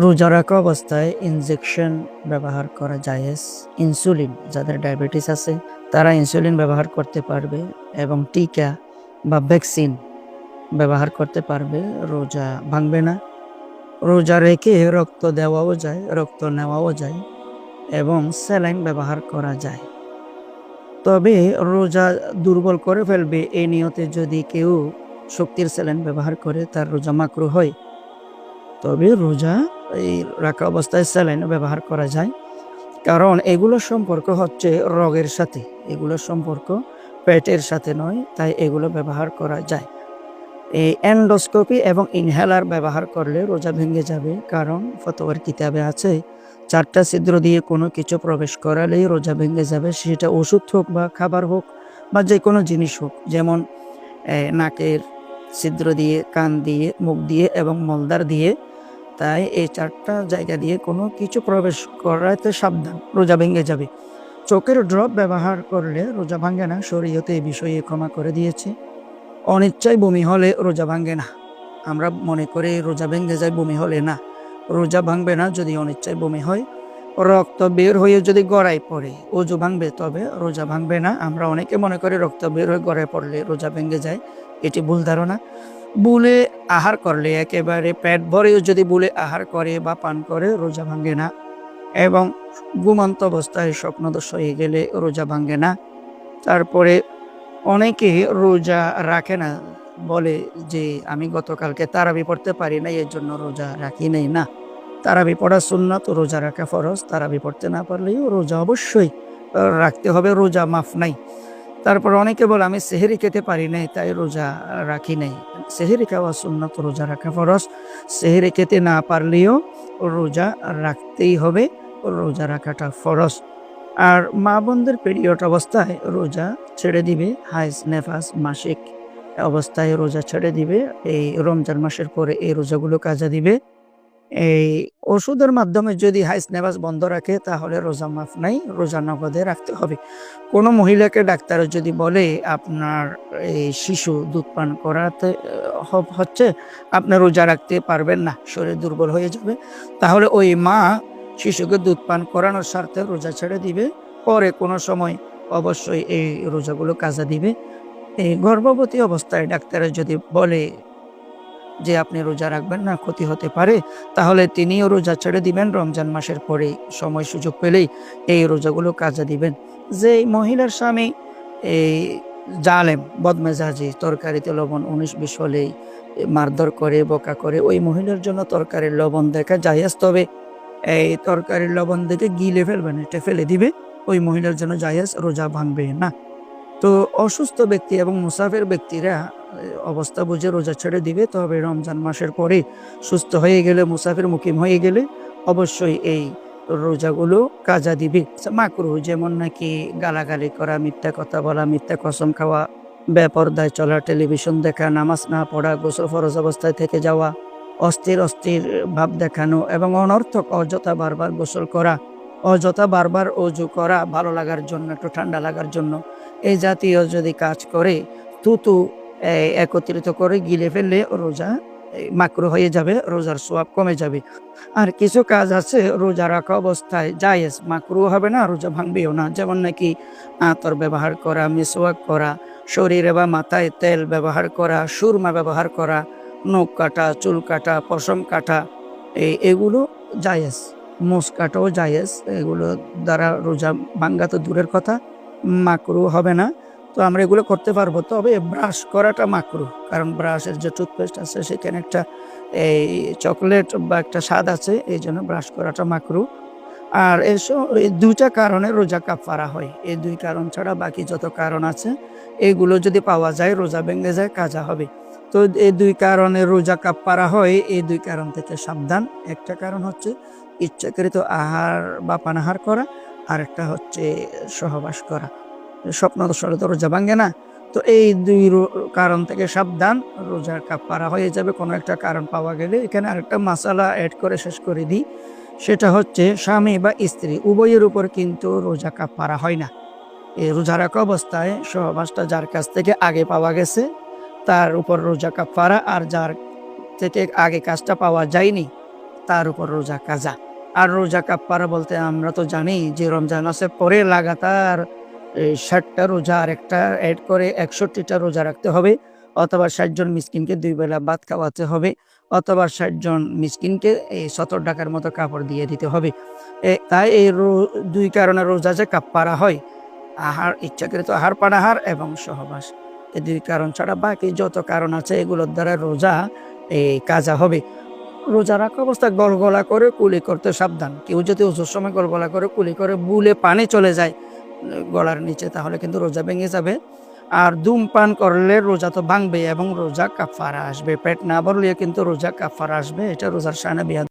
রোজা রাখা অবস্থায় ইনজেকশন ব্যবহার করা জায়েজ। ইনসুলিন, যাদের ডায়াবেটিস আছে তারা ইনসুলিন ব্যবহার করতে পারবে এবং টিকা বা ভ্যাকসিন ব্যবহার করতে পারবে, রোজা ভাঙবে না। রোজা রেখে রক্ত দেওয়াও যায়, রক্ত নেওয়াও যায় এবং স্যালাইন ব্যবহার করা যায়। তবে রোজা দুর্বল করে ফেলবে এই নিয়তে যদি কেউ শক্তির স্যালাইন ব্যবহার করে, তার রোজা মাকরুহ হয়। তবে রোজা এই রাখা অবস্থায় স্যালাইন ব্যবহার করা যায়, কারণ এগুলোর সম্পর্ক হচ্ছে রোগের সাথে, এগুলোর সম্পর্ক পেটের সাথে নয়, তাই এগুলো ব্যবহার করা যায়। এই এন্ডোস্কোপি এবং ইনহেলার ব্যবহার করলে রোজা ভেঙে যাবে, কারণ ফতোয়ার কিতাবে আছে 4টা ছিদ্র দিয়ে কোনো কিছু প্রবেশ করালেই রোজা ভেঙে যাবে, সেটা ওষুধ হোক বা খাবার হোক বা যে কোনো জিনিস হোক। যেমন নাকের ছিদ্র দিয়ে, কান দিয়ে, মুখ দিয়ে এবং মলদার দিয়ে। তাই এই 4টা জায়গা দিয়ে কোনো কিছু প্রবেশ করাতে সাবধান, রোজা ভেঙে যাবে। চোখের ড্রপ ব্যবহার করলে রোজা ভাঙে না, শরীয়তে এই বিষয়ে ক্ষমা করে দিয়েছে। অনিচ্ছায় বমি হলে রোজা ভাঙে না। আমরা মনে করি রোজা ভেঙে যায় বমি হলে, না, রোজা ভাঙবে না যদি অনিচ্ছায় বমি হয়। রক্ত বের হয়ে যদি গড়ায় পড়ে ওযু ভাঙবে, তবে রোজা ভাঙবে না। আমরা অনেকে মনে করি রক্ত বের হয়ে গড়ায় পড়লে রোজা ভেঙে যায়, এটি ভুল ধারণা। বুলে আহার করলে, একেবারে পেট ভরেও যদি বুলে আহার করে বা পান করে, রোজা ভাঙে না। এবং ঘুমন্ত অবস্থায় স্বপ্নদোষ হয়ে গেলে রোজা ভাঙে না। তারপরে অনেকে রোজা রাখে না, বলে যে আমি গতকালকে তারাবি পড়তে পারি নাই, এর জন্য রোজা রাখি নাই। না, তারাবি পড়া সুন্নাত, রোজা রাখা ফরজ। তারাবি পড়তে না পারলেও রোজা অবশ্যই রাখতে হবে, রোজা মাফ নাই। তারপর অনেকে বলে আমি সেহরি খেতে পারি নাই, তাই রোজা রাখি নাই। সেহরি খাওয়া সুন্নাত, রোজা রাখা ফরজ। সেহরি খেতে না পারলেও রোজা রাখতেই হবে, রোজা রাখাটা ফরজ। আর মা বোনদের পিরিয়ড অবস্থায় রোজা ছেড়ে দিবে, হাইজ নেফাস মাসিক অবস্থায় রোজা ছেড়ে দিবে। এই রমজান মাসের পরে এই রোজাগুলো কাজা দিবে। এই ওষুধের মাধ্যমে যদি হাইজ নেফাস বন্ধ রাখে তাহলে রোজা মাফ নাই, রোজা নগদে রাখতে হবে। কোনো মহিলাকে ডাক্তার যদি বলে আপনার এই শিশু দুধ পান করাতে হচ্ছে, আপনি রোজা রাখতে পারবেন না, শরীর দুর্বল হয়ে যাবে, তাহলে ওই মা শিশুকে দুধ পান করানোর স্বার্থে রোজা ছেড়ে দিবে। পরে কোনো সময় অবশ্যই এই রোজাগুলো কাজা দিবে। এই গর্ভবতী অবস্থায় ডাক্তারের যদি বলে যে আপনি রোজা রাখবেন না, ক্ষতি হতে পারে, তাহলে তিনিও রোজা ছেড়ে দিবেন। রমজান মাসের পরে সময় সুযোগ পেলেই এই রোজাগুলো কাজা দিবেন। যে মহিলার স্বামী এই জালেম, বদমেজাজি, তরকারিতে লবণ 19-20 হলেই মারধর করে, বকা করে, ওই মহিলার জন্য তরকারির লবণ দেখা জায়েজ। তবে এই তরকারির লবণ দেখে গিলে ফেলবেন, এটা ফেলে দিবে, ওই মহিলার জন্য জায়েজ, রোজা ভাঙবে না। তো অসুস্থ ব্যক্তি এবং মুসাফির ব্যক্তিরা অবস্থা বুঝে রোজা ছেড়ে দিবে। তবে রমজান মাসের পরে সুস্থ হয়ে গেলে, মুসাফির মুকিম হয়ে গেলে অবশ্যই এই রোজাগুলো কাজা দিবে। মাকরুহ, যেমন নাকি গালাগালি করা, মিথ্যা কথা বলা, মিথ্যা কসম খাওয়া, বেপরদায় চলা, টেলিভিশন দেখা, নামাজ না পড়া, গোসল ফরজ অবস্থায় থেকে যাওয়া, অস্থির অস্থির ভাব দেখানো এবং অনর্থক অযথা বারবার গোসল করা, অযথা বারবার অজু করা, ভালো লাগার জন্য, একটু ঠান্ডা লাগার জন্য, এই জাতীয় যদি কাজ করে, থুতু একত্রিত করে গিলে ফেললে রোজা মাকরুহ হয়ে যাবে, রোজার সওয়াব কমে যাবে। আর কিছু কাজ আছে রোজা রাখা অবস্থায় জায়েজ, মাকরুহ হবে না, রোজা ভাঙবেও না। যেমন নাকি আতর ব্যবহার করা, মিসওয়াক করা, শরীরে বা মাথায় তেল ব্যবহার করা, সুরমা ব্যবহার করা, নখ কাটা, চুল কাটা, পশম কাটা, এগুলো জায়েজ। মোষ কাটাও জায়েজ। এগুলো দ্বারা রোজা ভাঙ্গা তো দূরের কথা, মাকরুহ হবে না। তো আমরা এগুলো করতে পারবো। তবে ব্রাশ করাটা মাকরুহ, কারণ ব্রাশের যে টুথপেস্ট আছে সেখানে একটা এই চকলেট বা একটা স্বাদ আছে, এই জন্য ব্রাশ করাটা মাকরুহ। আর এসব এই 2টা কারণে রোজা কাফারা হয়। এই 2 কারণ ছাড়া বাকি যত কারণ আছে এগুলো যদি পাওয়া যায়, রোজা ভেঙে যায়, কাজা হবে। তো এই 2 কারণে রোজা কাফারা হয়, এই 2 কারণ থেকে সাবধান। একটা কারণ হচ্ছে ইচ্ছাকৃত আহার বা পানাহার করা, আর একটা হচ্ছে সহবাস করা। স্বপ্নদোষে তো রোজা ভাঙে না। তো এই 2 কারণ থেকে সাবধান, রোজার কাফারা হয়ে যাবে কোনো একটা কারণ পাওয়া গেলে। এখানে আরেকটা মাসালা অ্যাড করে শেষ করে দিই, সেটা হচ্ছে স্বামী বা স্ত্রী উভয়ের উপর কিন্তু রোজা কাফারা হয় না। এই রোজা রাখা অবস্থায় সহবাসটা যার কাছ থেকে আগে পাওয়া গেছে তার উপর রোজা কাফারা, আর যার থেকে আগে কাজটা পাওয়া যায়নি তার উপর রোজা কাজা। আর রোজা কাফারা বলতে আমরা তো জানি যে রমজান মাসের পরে লাগাতার 60টা রোজা আর একটা অ্যাড করে 61টা রোজা রাখতে হবে, অথবা 60 জন মিসকিনকে 2 বেলা ভাত খাওয়াতে হবে, অথবা 60 জন মিসকিনকে এই 70 টাকার মতো কাপড় দিয়ে দিতে হবে। তাই এই 2 কারণে রোজা যে কাফারা হয়, আহার, ইচ্ছাকৃত আহার পানাহার এবং সহবাস, এই 2 কারণ ছাড়া বাকি যত কারণ আছে এগুলোর দ্বারা রোজা কাজা হবে। রোজা রাখা অবস্থায় গলগলা করে কুলি করতে সাবধান। কেউ যদি ওজোর সময় গলগলা করে কুলি করে বুলে পানি চলে যায় গলার নিচে, তাহলে কিন্তু রোজা ভেঙে যাবে। আর ধূমপান করলে রোজা তো ভাঙবে এবং রোজা কাফারা আসবে। পেট না ভরলে কিন্তু রোজা কাফারা আসবে। এটা রোজার শানে